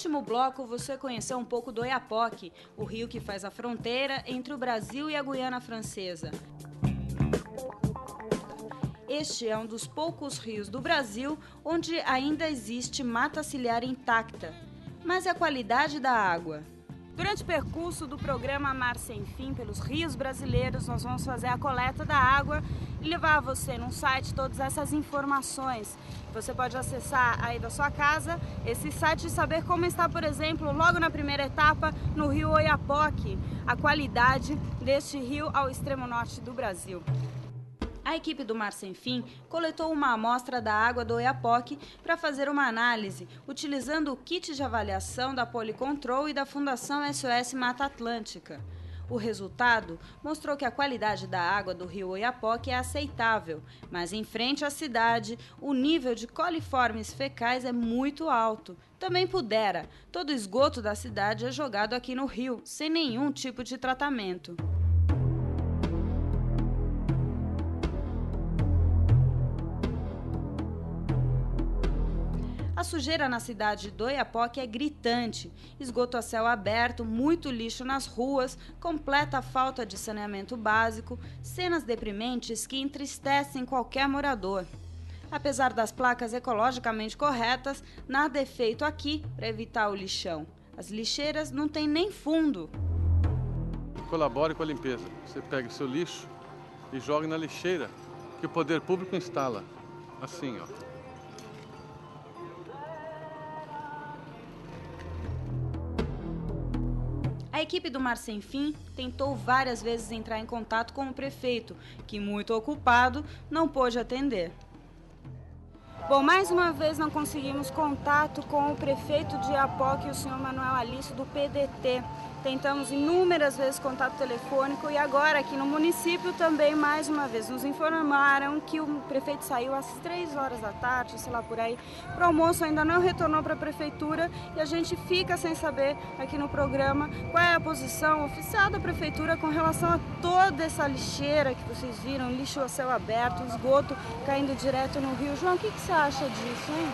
último bloco, você conheceu um pouco do Oiapoque, o rio que faz a fronteira entre o Brasil e a Guiana Francesa. Este é um dos poucos rios do Brasil onde ainda existe mata ciliar intacta. Mas e a qualidade da água? Durante o percurso do programa Mar Sem Fim pelos rios brasileiros, nós vamos fazer a coleta da água e levar a você num site todas essas informações. Você pode acessar aí da sua casa esse site e saber como está, por exemplo, logo na primeira etapa, no rio Oiapoque, a qualidade deste rio ao extremo norte do Brasil. A equipe do Mar Sem Fim coletou uma amostra da água do Oiapoque para fazer uma análise, utilizando o kit de avaliação da Policontrol e da Fundação SOS Mata Atlântica. O resultado mostrou que a qualidade da água do rio Oiapoque é aceitável, mas em frente à cidade, o nível de coliformes fecais é muito alto. Também pudera, todo o esgoto da cidade é jogado aqui no rio, sem nenhum tipo de tratamento. A sujeira na cidade do Oiapoque é gritante. Esgoto a céu aberto, muito lixo nas ruas, completa falta de saneamento básico, cenas deprimentes que entristecem qualquer morador. Apesar das placas ecologicamente corretas, nada é feito aqui para evitar o lixão. As lixeiras não têm nem fundo. Colabore com a limpeza. Você pega o seu lixo e joga na lixeira que o poder público instala. Assim, ó. A equipe do Mar Sem Fim tentou várias vezes entrar em contato com o prefeito, que, muito ocupado, não pôde atender. Bom, mais uma vez não conseguimos contato com o prefeito de Oiapoque, o senhor Manuel Alício, do PDT. Tentamos inúmeras vezes contato telefônico e agora aqui no município também, mais uma vez, nos informaram que o prefeito saiu às 3 horas da tarde, sei lá por aí, para o almoço, ainda não retornou para a prefeitura e a gente fica sem saber aqui no programa qual é a posição oficial da prefeitura com relação a toda essa lixeira que vocês viram, lixo a céu aberto, esgoto caindo direto no rio. João, o que você acha disso, hein?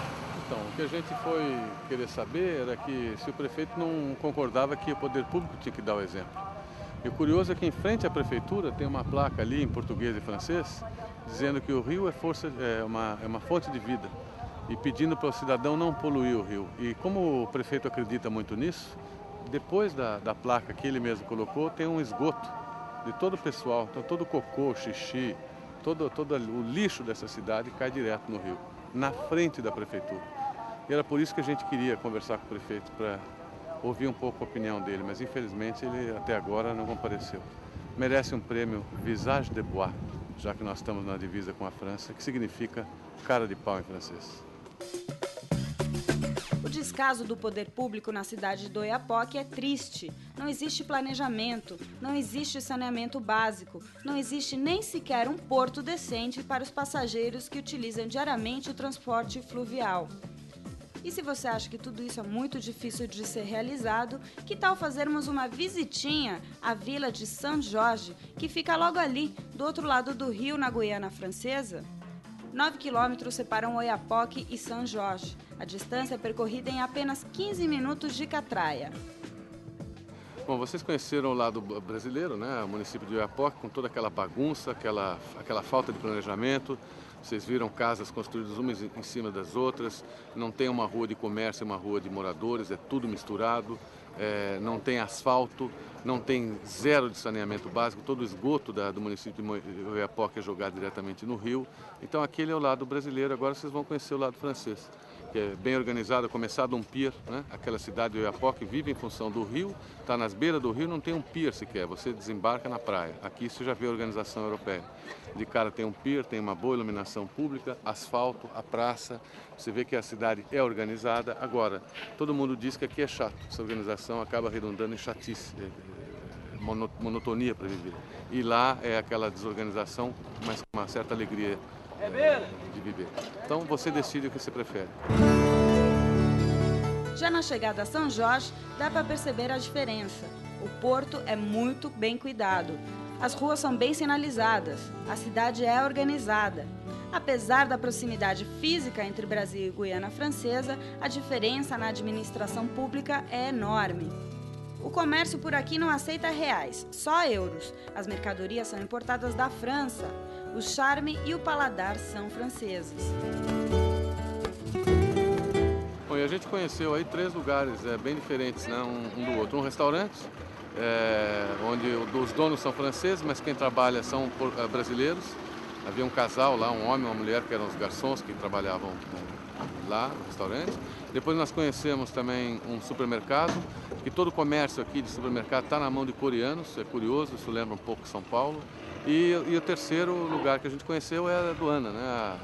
Então, o que a gente foi querer saber era que se o prefeito não concordava que o poder público tinha que dar o exemplo. E o curioso é que em frente à prefeitura tem uma placa ali em português e francês dizendo que o rio é uma fonte de vida e pedindo para o cidadão não poluir o rio. E como o prefeito acredita muito nisso, depois da placa que ele mesmo colocou, tem um esgoto de todo o pessoal, então todo o cocô, xixi, todo o lixo dessa cidade cai direto no rio, na frente da prefeitura. E era por isso que a gente queria conversar com o prefeito, para ouvir um pouco a opinião dele, mas infelizmente ele até agora não compareceu. Merece um prêmio Visage de Bois, já que nós estamos na divisa com a França, que significa cara de pau em francês. O descaso do poder público na cidade do Oiapoque é triste. Não existe planejamento, não existe saneamento básico, não existe nem sequer um porto decente para os passageiros que utilizam diariamente o transporte fluvial. E se você acha que tudo isso é muito difícil de ser realizado, que tal fazermos uma visitinha à vila de São Jorge, que fica logo ali, do outro lado do rio, na Guiana Francesa? 9 quilômetros separam Oiapoque e São Jorge. A distância é percorrida em apenas 15 minutos de catraia. Bom, vocês conheceram o lado brasileiro, né? O município de Oiapoque, com toda aquela bagunça, aquela falta de planejamento. Vocês viram casas construídas umas em cima das outras, não tem uma rua de comércio e uma rua de moradores, é tudo misturado, não tem asfalto, não tem zero de saneamento básico, todo o esgoto do município de Oiapoque é jogado diretamente no rio. Então aquele é o lado brasileiro, agora vocês vão conhecer o lado francês, que é bem organizado, começado um pier, né? Aquela cidade de Oiapoque vive em função do rio, está nas beiras do rio, não tem um pier sequer, você desembarca na praia. Aqui você já vê a organização europeia. De cara tem um pier, tem uma boa iluminação pública, asfalto, a praça, você vê que a cidade é organizada. Agora, todo mundo diz que aqui é chato, essa organização acaba redundando em chatice, monotonia para viver. E lá é aquela desorganização, mas com uma certa alegria de viver. Então você decide o que você prefere. Já na chegada a São Jorge, dá para perceber a diferença. O porto é muito bem cuidado. As ruas são bem sinalizadas. A cidade é organizada. Apesar da proximidade física entre Brasil e Guiana Francesa, a diferença na administração pública é enorme. O comércio por aqui não aceita reais, só euros. As mercadorias são importadas da França. O charme e o paladar são franceses. Bom, e a gente conheceu aí 3 lugares bem diferentes, né, um do outro. Um restaurante, onde os donos são franceses, mas quem trabalha são brasileiros. Havia um casal lá, um homem e uma mulher, que eram os garçons que trabalhavam lá no restaurante. Depois nós conhecemos também um supermercado, que todo o comércio aqui de supermercado está na mão de coreanos, é curioso, isso lembra um pouco São Paulo. E o terceiro lugar que a gente conheceu é a aduana, né,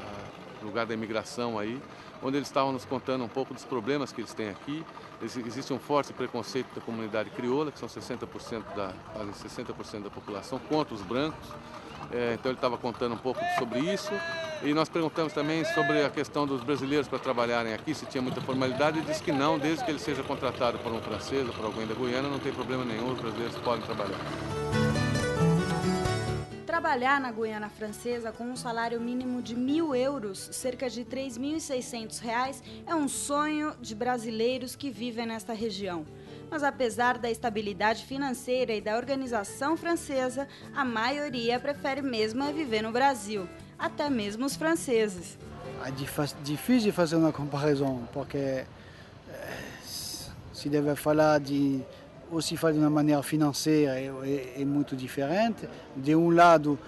o lugar da imigração aí, onde eles estavam nos contando um pouco dos problemas que eles têm aqui. Existe um forte preconceito da comunidade crioula, que são 60% da população, contra os brancos. Então ele estava contando um pouco sobre isso. E nós perguntamos também sobre a questão dos brasileiros para trabalharem aqui, se tinha muita formalidade. Ele disse que não, desde que ele seja contratado por um francês ou por alguém da Guiana, não tem problema nenhum, os brasileiros podem trabalhar. Trabalhar na Guiana Francesa com um salário mínimo de 1.000 euros, cerca de R$ 3.600, é um sonho de brasileiros que vivem nesta região. Mas apesar da estabilidade financeira e da organização francesa, a maioria prefere mesmo viver no Brasil, até mesmo os franceses. É difícil de fazer uma comparação, porque se deve falar de uma maneira financeira é muito diferente. De um lado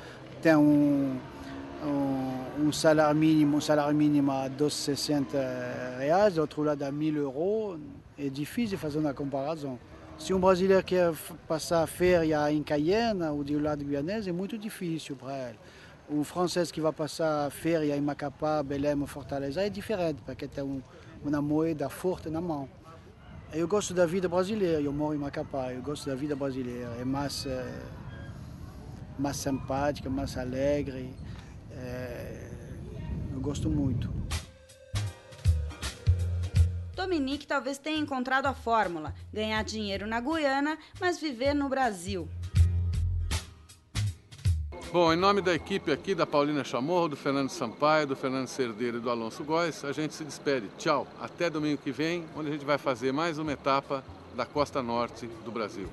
tem um salário mínimo a 260 reais, do outro lado a 1.000 euros. É difícil fazer uma comparação. Se um brasileiro quer passar férias em Cayenne ou do lado guianês, é muito difícil para ele. O francês que vai passar férias em Macapá, Belém ou Fortaleza é diferente, porque tem uma moeda forte na mão. Eu gosto da vida brasileira, eu moro em Macapá, eu gosto da vida brasileira. É mais simpática, mais alegre. Eu gosto muito. Dominique talvez tenha encontrado a fórmula: ganhar dinheiro na Guiana, mas viver no Brasil. Bom, em nome da equipe aqui, da Paulina Chamorro, do Fernando Sampaio, do Fernando Cerdeira e do Alonso Góes, a gente se despede. Tchau, até domingo que vem, onde a gente vai fazer mais uma etapa da costa norte do Brasil.